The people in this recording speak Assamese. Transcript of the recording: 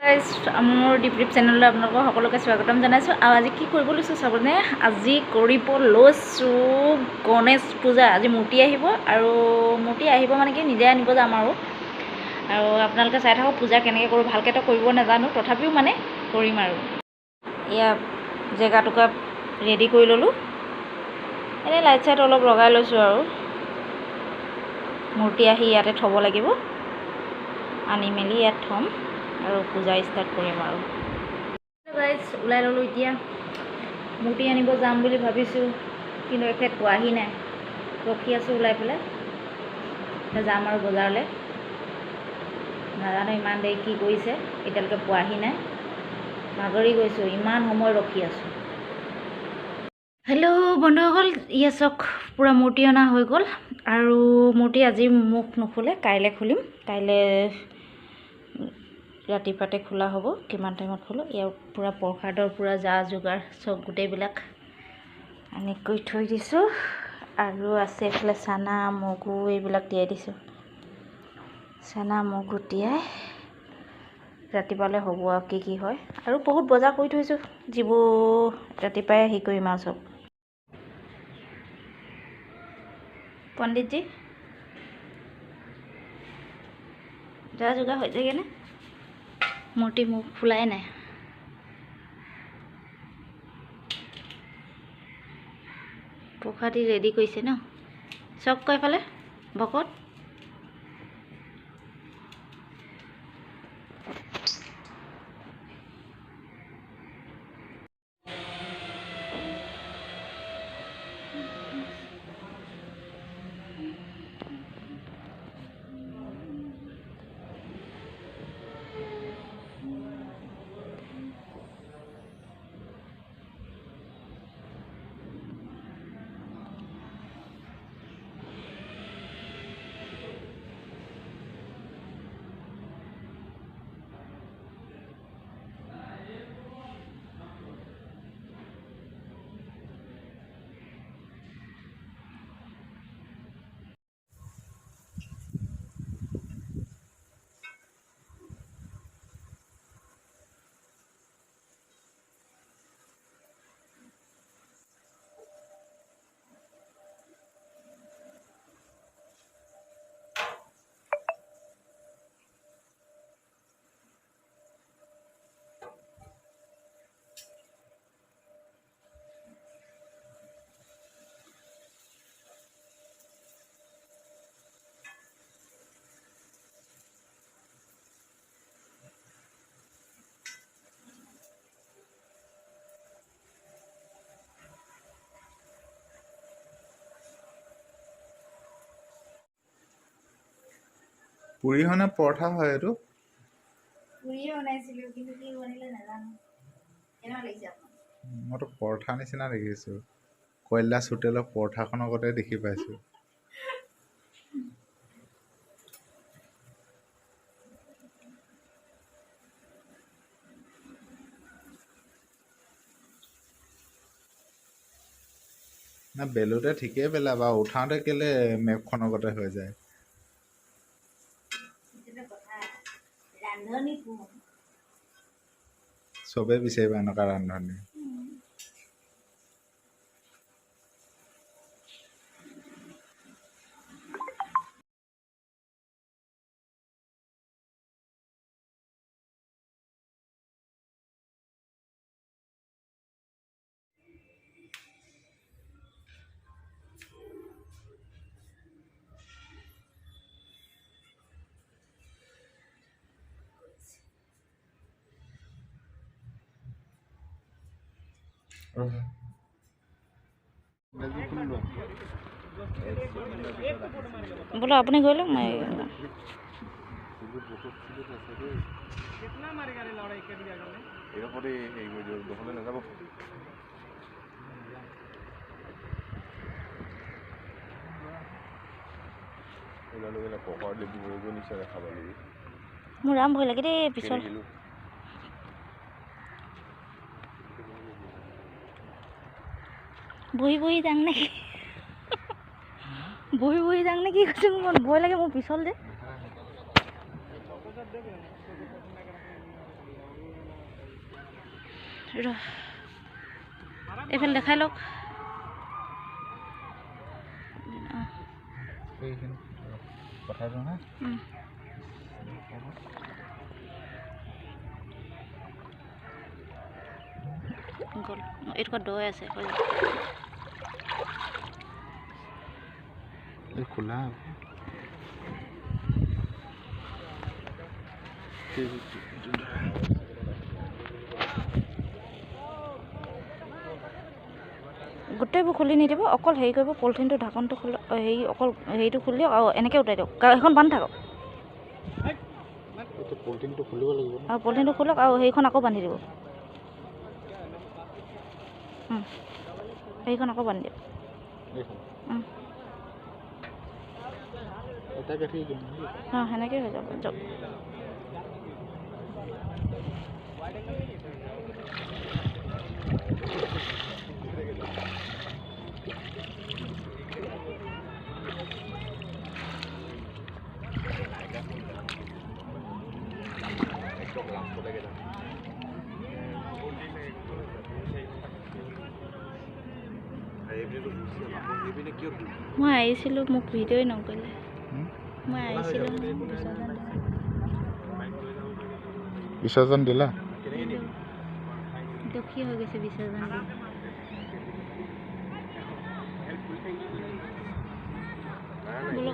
মোৰ ডিপ্ৰিপ চেনেললৈ আপোনালোকক সকলোকে স্বাগতম জনাইছোঁ। আৰু আজি কি কৰিব লৈছোঁ চাবনে, আজি কৰিব লৈছোঁ গণেশ পূজা। আজি মূৰ্তি আহিব, আৰু মূৰ্তি আহিব মানে কি নিজে আনিব যাম আৰু আপোনালোকে চাই থাকক পূজা কেনেকৈ কৰোঁ। ভালকৈতো কৰিব নাজানো, তথাপিও মানে কৰিম আৰু। এয়া জেগাটুকুৰা ৰেডি কৰি ল'লোঁ, এনেই লাইট চাইট অলপ লগাই লৈছোঁ আৰু মূৰ্তি আহি ইয়াতে থ'ব লাগিব। আনি মেলি ইয়াত থ'ম আৰু পূজা ষ্টাৰ্ট কৰিম আৰু। গাইজ ওলাই ল'লোঁ, এতিয়া মূৰ্তি আনিব যাম বুলি ভাবিছোঁ, কিন্তু এখেত পোৱাহি নাই। ৰখি আছোঁ ওলাই পেলাই, এতিয়া যাম আৰু বজাৰলৈ। নাজানো ইমান দেৰি কি কৰিছে, এতিয়ালৈকে পোৱাহি নাই। ভাগৰি গৈছোঁ, ইমান সময় ৰখি আছোঁ। হেল্ল' বন্ধুসকল, ইয়ে চাওক পূৰা মূৰ্তি অনা হৈ গ'ল। আৰু মূৰ্তি আজি মুখ নুখুলে, কাইলৈ খুলিম। কাইলৈ ৰাতিপুৱাতে খোলা হ'ব। কিমান টাইমত খোলোঁ, ইয়াৰ পূৰা প্ৰসাদৰ পূৰা যা যোগাৰ চব গোটেইবিলাক আনি কৰি থৈ দিছোঁ। আৰু আছে এইফালে চানা মগু এইবিলাক তিয়াই দিছোঁ। চানা মগু তিয়াই ৰাতিপুৱালৈ হ'ব আৰু কি কি হয়। আৰু বহুত বজাৰ কৰি থৈছোঁ, যিবোৰ ৰাতিপুৱাই হেৰি কৰিম আৰু চব। পণ্ডিতজী যা যোগাৰ হৈ যায়গৈনে? মূৰ্তি মুখ খোলাই নাই। প্ৰসাদী ৰেডি কৰিছে ন, চক কৈ ফালে ভকত। পুৰি হয় নে পৰঠা হয় এইটো? পুৰিয়ে বনাইছিলোঁ, কিন্তু কি বনিলে নাজানো। কেনেকুৱা লাগিছে আপোনাক? মইতো পৰঠা নিচিনা দেখিছোঁ। কৈলাশ হোটেলৰ পৰঠাখনৰ আগতে দেখি পাইছোঁ। না বেলোতে ঠিকেই পেলা বাৰু, উঠাওঁতে কেলে মেপখনৰ আগতে হৈ যায়। ৰান্ধনি কোন? চবেই বিচাৰিব এনেকুৱা ৰান্ধনি। বোলো আপুনি গৈ লওক, মই মোৰ ৰাম ভয় লাগে দেই পিছল। বহি বহি যাং নেকি? বহি বহি যাং নেকি কৈছোঁ, মোৰ ভয় লাগে, মোৰ পিছল যে। এইফালে দেখাই লওক এইখিনি পঠাই দিওঁ হা গ'ল এইটো দৈ আছে খোলা গোটেইবোৰ খুলি নিদিব অকল হেৰি কৰিব পলিথিনটো ঢাকনটো খোল হেৰি অকল হেৰিটো খুলি দিয়ক আৰু এনেকৈ উঠাই দিয়ক সেইখন বান্ধি থাকক পলিথিনটো খুলিব লাগিব আৰু পলিথিনটো খোলক আৰু সেইখন আকৌ বান্ধি দিব সেইখন আকৌ বান্ধি দিয়ক অঁ সেনেকৈ হৈ যাব যাওক মই আহিছিলোঁ মোক ভিডিঅ'ই নকৰিলে মই আহিছিলোঁ বিসৰ্জন দিলা দুখী হৈ গৈছে বিসৰ্জন দি